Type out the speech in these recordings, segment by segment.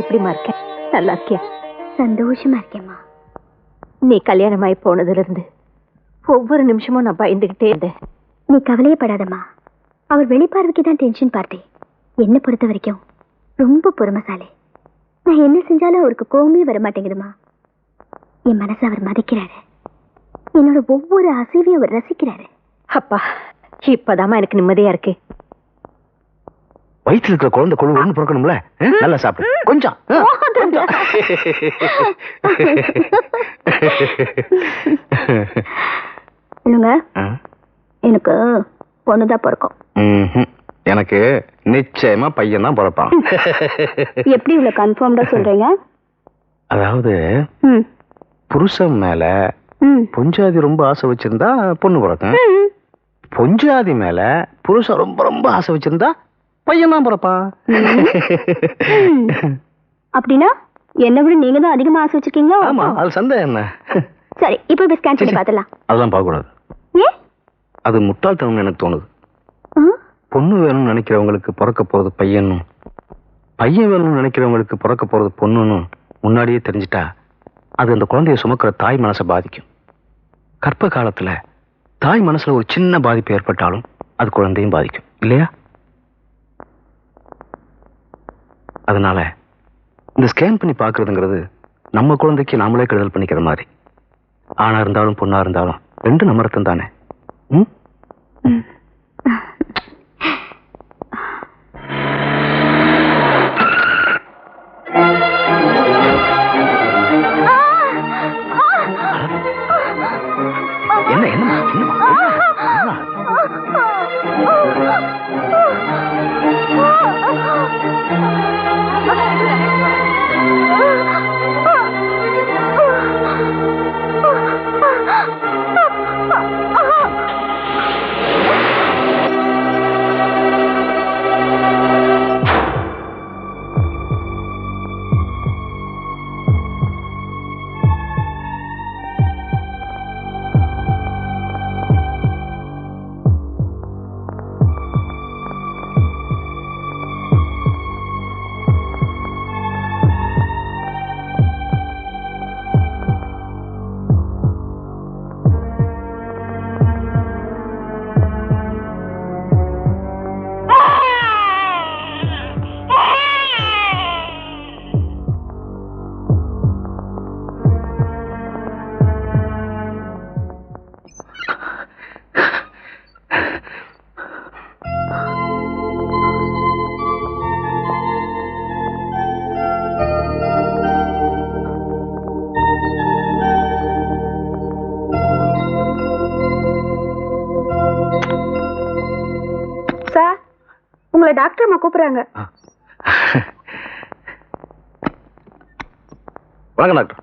எப்படிமா இருக்க? நல்லா இருக்கியா? சந்தோஷமா இருக்கேம்மா. நீ கல்யாணமாயி போனதுல இருந்து ஒவ்வொரு நிமிஷமும் நான் பயந்துகிட்டே இருந்தேன். நீ கவலையப்படாதம்மா. அவர் வெளிப்பார்வைக்கு தான் டென்ஷன் பார்ட்டி. என்ன பொறுத்த வரைக்கும் ரொம்ப பொறுமைசாலி. நான் என்ன செஞ்சாலும் அவருக்கு கோவமே வர மாட்டேங்குதுமா. என் மனசை அவர் மதிக்கிறாரு. என்னோட ஒவ்வொரு அசைவையும் அவர் ரசிக்கிறாரு. அப்பா, இப்பதாமா எனக்கு நிம்மதியா இருக்கு. வயிற்றுல இருக்கிற குழந்தை கொழு ஒண்ணு பிறக்கணும்ல, நல்லா சாப்பிடு கொஞ்சம். இல்லைங்க, எனக்கு பொண்ணுதான் பிறக்கும். எனக்கு நிச்சயமா பையன் தான் பிறப்பான். எப்படி இவ்வளவு கன்ஃபார்ம்டா சொல்றீங்க? அதாவது புருஷன் மேல பொஞ்சாதி ரொம்ப ஆசை வச்சிருந்தா பொண்ணு பிறக்கும். பொஞ்சாதி மேல புருஷன் ரொம்ப ரொம்ப ஆசை வச்சிருந்தா பையன் தான் பிறப்பான். அப்படின்னா என்ன விட நீங்க தான் அதிகமா ஆசை வச்சிருக்கீங்களா? ஆமா, அது சந்தேகம் என்ன? சரி, இப்போ ஸ்கேன் பண்ணி பார்த்தலாம். அதெல்லாம் பார்க்க கூடாது. ஏன்? அது முட்டாள்தனம்னு எனக்கு தோணுது. பொண்ணு வேணும்னு நினைக்கிறவங்களுக்கு பிறக்க போறது பையனும், பையன் வேணும்னு நினைக்கிறவங்களுக்கு பிறக்க போறது பொண்ணுன்னு முன்னாடியே தெரிஞ்சிட்டா அது அந்த குழந்தைய சுமக்கிற தாய் மனசை பாதிக்கும். கர்ப்ப காலத்துல தாய் மனசுல ஒரு சின்ன பாதிப்பு ஏற்பட்டாலும் அது குழந்தையும் பாதிக்கும் இல்லையா? அதனால இந்த ஸ்கேன் பண்ணி பார்க்கறதுங்கிறது நம்ம குழந்தைக்கு நாமளே கெடுதல் பண்ணிக்கிற மாதிரி. ஆணா இருந்தாலும் பொண்ணா இருந்தாலும் ரெண்டு நம்ம ரத்தம் தானே. என்ன என்னமா என்னமா டாக்டர் அம்மா கூப்பிடுறாங்க. வணக்கம் டாக்டர்.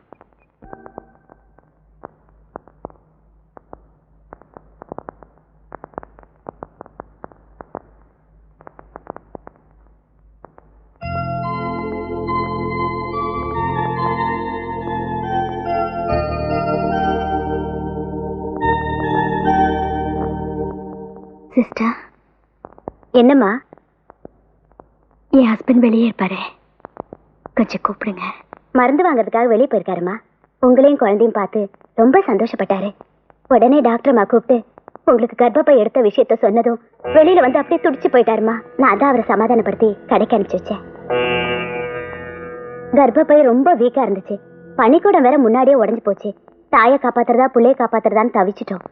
சிஸ்டர், என்னம்மா? என் ஹஸ்பண்ட் வெளியே இருப்பாரு, கொஞ்சம் கூப்பிடுங்க. மருந்து வாங்குறதுக்காக வெளியே போயிருக்காருமா. உங்களையும் குழந்தையும் பார்த்து ரொம்ப சந்தோஷப்பட்டாரு. உடனே டாக்டர் அம்மா கூப்பிட்டு உங்களுக்கு கர்ப்பப்பை எடுத்த விஷயத்த சொன்னதும் வெளியில வந்து அப்படியே துடிச்சு போயிட்டாருமா. நான் தான் அவரை சமாதானப்படுத்தி கடைக்கு அனுப்பிச்சு வச்சேன். கர்ப்பப்பை ரொம்ப வீக்கா இருந்துச்சு. பனிக்கூடம் வேற முன்னாடியே உடஞ்சு போச்சு. தாயை காப்பாத்துறதா புள்ளைய காப்பாத்துறதான்னு தவிச்சிட்டோம்.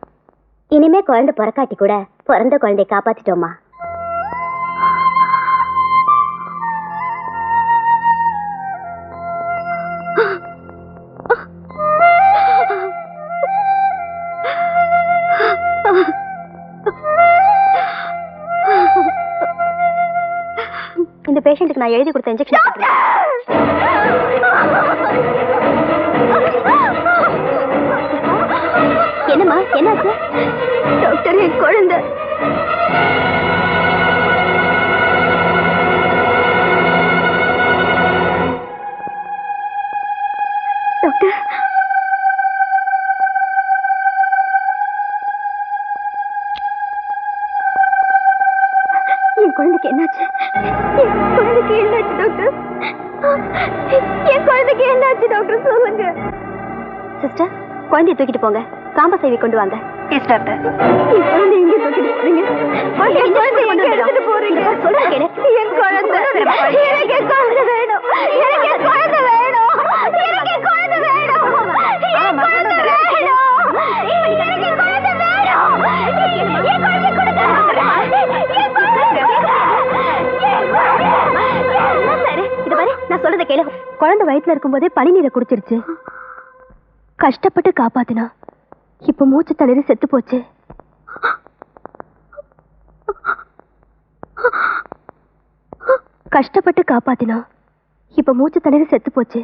இனிமே குழந்தை பிறக்காட்டி கூட பிறந்த குழந்தைய காப்பாத்திட்டோமா. இந்த பேஷண்ட்டுக்கு நான் எழுதி கொடுத்த இன்ஜெக்ஷன் என்னம்மா, என்னாச்சு? டாக்டர், என் குழந்தை டாக்டர், என் குழந்தைக்கு என்னாச்சு? என் குழந்தைக்கு என்னாச்சு டாக்டர்? என் குழந்தைக்கு என்னாச்சு டாக்டர் சொல்லுங்க. சிஸ்டர், குழந்தைய தூக்கிட்டு போங்க. காம்ப சேவை கொண்டு வாங்க. Yes doctor. என் குழந்தை எங்க தூக்கிட்டு போறீங்க? என் குழந்தை எங்க எடுத்துட்டு போறீங்க? சொல்லுங்க கேளு. என் குழந்தை, எனக்கு என் குழந்தை வேணும். எனக்கு என் குழந்தை வேணும். எனக்கு என் குழந்தை வேணும். என் குழந்தை வேணும். எனக்கு என் குழந்தை வேணும். என் குழந்தை கொடுங்க. என் குழந்தை. இது பாரு, நான் சொல்றத கேளு. குழந்தை வயித்துல இருக்கும்போதே பனிநீரை குடிச்சிருச்சு. கஷ்டப்பட்டு காப்பாத்தினா இப்ப மூச்சு தளறி செத்து போச்சு. கஷ்டப்பட்டு காப்பாத்தினா இப்ப மூச்சு தளறி செத்து போச்சு.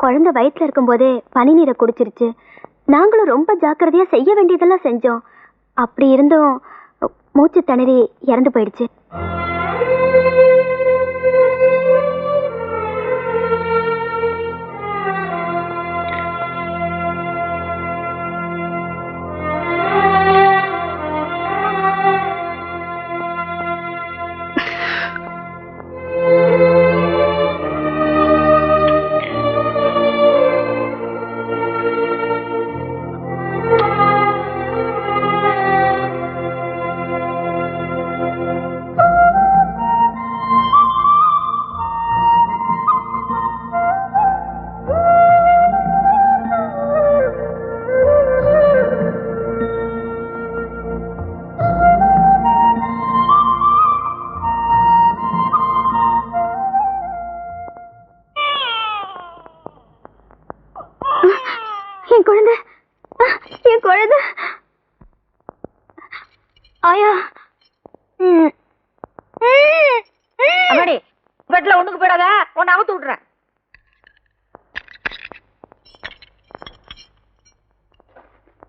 குழந்தை வயிற்றுல இருக்கும் போதே பனிநீரை குடிச்சிருச்சு. நாங்களும் ரொம்ப ஜாக்கிரதையா செய்ய வேண்டியதெல்லாம் செஞ்சோம். அப்படி இருந்தும் மூச்சு திணறி இறந்து போயிடுச்சு.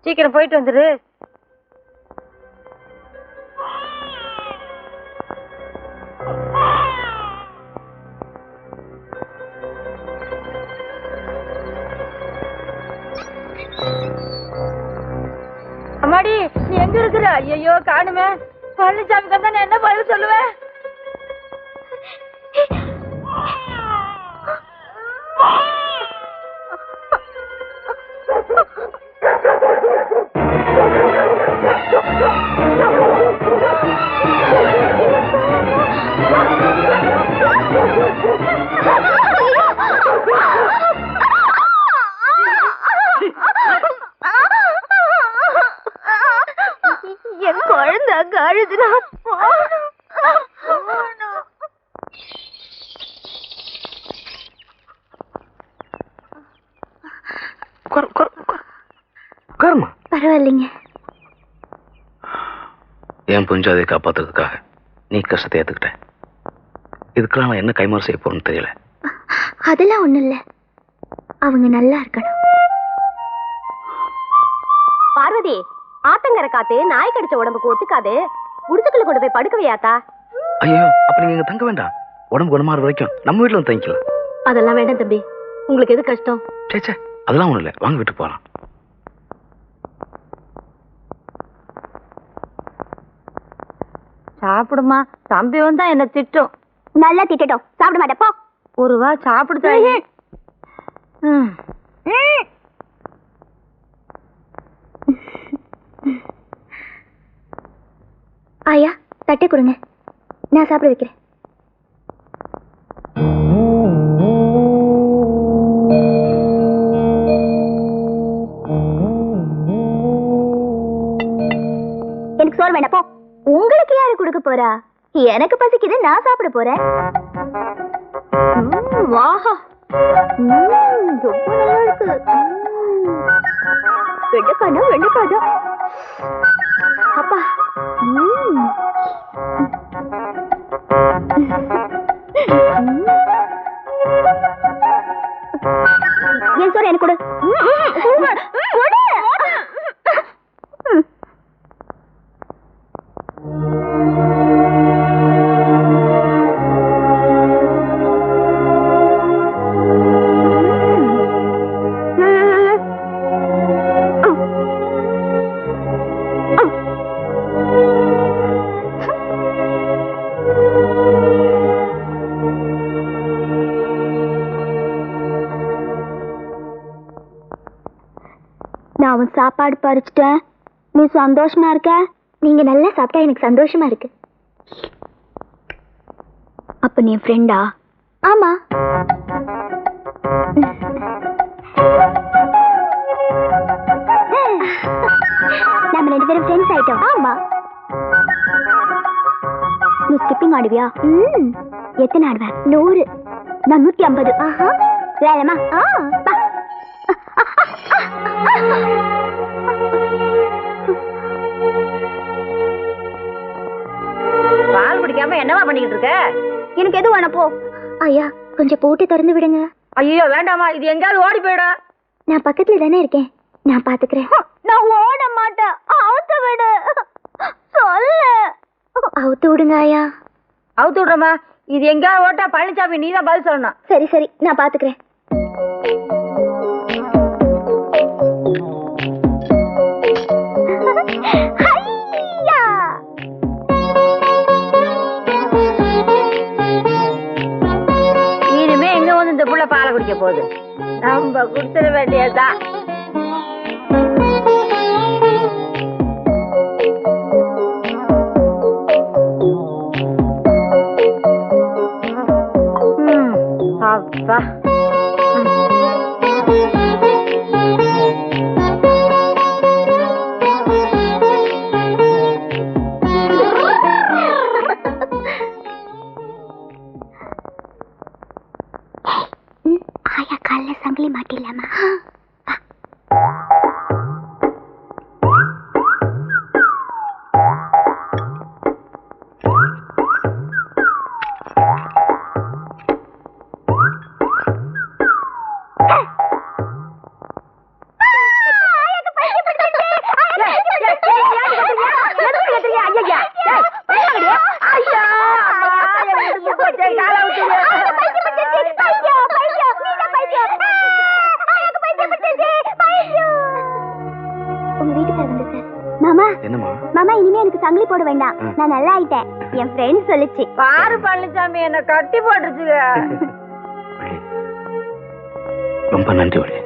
சீக்கிரம் போயிட்டு வந்துரு. அம்மாடி, நீ எங்க இருக்கிற? ஐயோ காணுமே. பழனிசாமி கந்தா நான் என்ன பதில் சொல்லுவேன்? என் குழந்தை அழுதுனா பரவாயில்லைங்க. என் புஞ்சாதை காப்பாத்துறதுக்காக நீ கஷ்டத்தை ஏத்துக்கிட்ட. இதுக்கெல்லாம் நான் என்ன கைமாறு செய்ய போறேன்னு தெரியல. அதெல்லாம் ஒண்ணும் இல்ல, அவங்க நல்லா இருக்கணும். பார்வதி, ஆத்தங்கர காத்து நாய் கடிச்ச உடம்புக்கு ஒத்துக்காது. குடிசைக்குள்ள கொண்டு போய் படுக்க வையாத்தா. ஐயோ, அப்ப நீங்க இங்க தங்க வேண்டாம். உடம்பு குணமாற வரைக்கும் நம்ம வீட்டுல வந்து தங்கிக்கலாம். அதெல்லாம் வேண்டாம் தம்பி, உங்களுக்கு எது கஷ்டம்? சேச்சே, அதெல்லாம் ஒண்ணும் இல்ல, வாங்க வீட்டுக்கு போலாம். சாப்பிடுமா, தம்பி வந்தா என்ன திட்டும். நல்லா திட்டட்டும், சாப்பிட மாட்டேன் போ. ஒரு வா சாப்பிடுதா? ஆயா, தட்டை கொடுங்க, நான் சாப்பிட வைக்கிறேன். எனக்கு பசிக்குது, நான் சாப்பிட போறேன். வாஹா, ரொம்ப நல்லா இருக்கு. வெண்டைக்கானா வெண்டைக்காதா அப்பா. ஏன் சொல்ற எனக்கு கொடு. நான் அவன் சாப்பாடு பறிச்சிட்டேன். நீ சந்தோஷமா இருக்க? நீங்க நல்லா சாப்பிட்டா எனக்கு சந்தோஷமா இருக்கு. அப்ப நீ ஃப்ரெண்டா? ஆமா. நம்ம 2 பேரும் ஃப்ரெண்ட்ஸ் ஆயிட்டோம். ஆமா. நீ ஸ்கிப்பிங் ஆடுவியா? எத்தனை ஆடுவேன்? 100. நான் 150. ஆஹா, வேலைமா? பால் குடிக்காம என்னவா பண்ணிக்கிட்டு இருக்க? எனக்கு எது வேணா போ. ஐயா, கொஞ்சம் போட்டு திறந்து விடுங்க. ஐயோ வேண்டாமா, இது எங்கேயாவது ஓடி போயிடும். நான் பக்கத்துல தானே இருக்கேன், நான் பாத்துக்கிறேன். நான் ஓட மாட்டேன். அவுத்து விடு. சொல்லு. அவுத்து விடுங்க ஐயா. அவுத்து விடுறமா, இது எங்கேயாவது ஓட்டா பழனிசாமி நீ தான் பதில் சொல்லணும். சரி சரி, நான் பாத்துக்கிறேன். இனிமே எங்க வந்து இந்த புள்ள பாலை குடிக்க போகுது, நம்ம குடிச்சிட வேண்டியதுதான். அப்பா ஆயா காலைல சங்கிலி மாட்டிடலாமா? மாமா, இனிமே எனக்கு சங்கிலி போட வேண்டாம், நான் நல்லா ஆயிட்டேன். என் ஃப்ரெண்ட் சொல்லுச்சு. பாரு பழனிசாமி என்ன கட்டி போட்டுருச்சு. ரொம்ப நன்றி.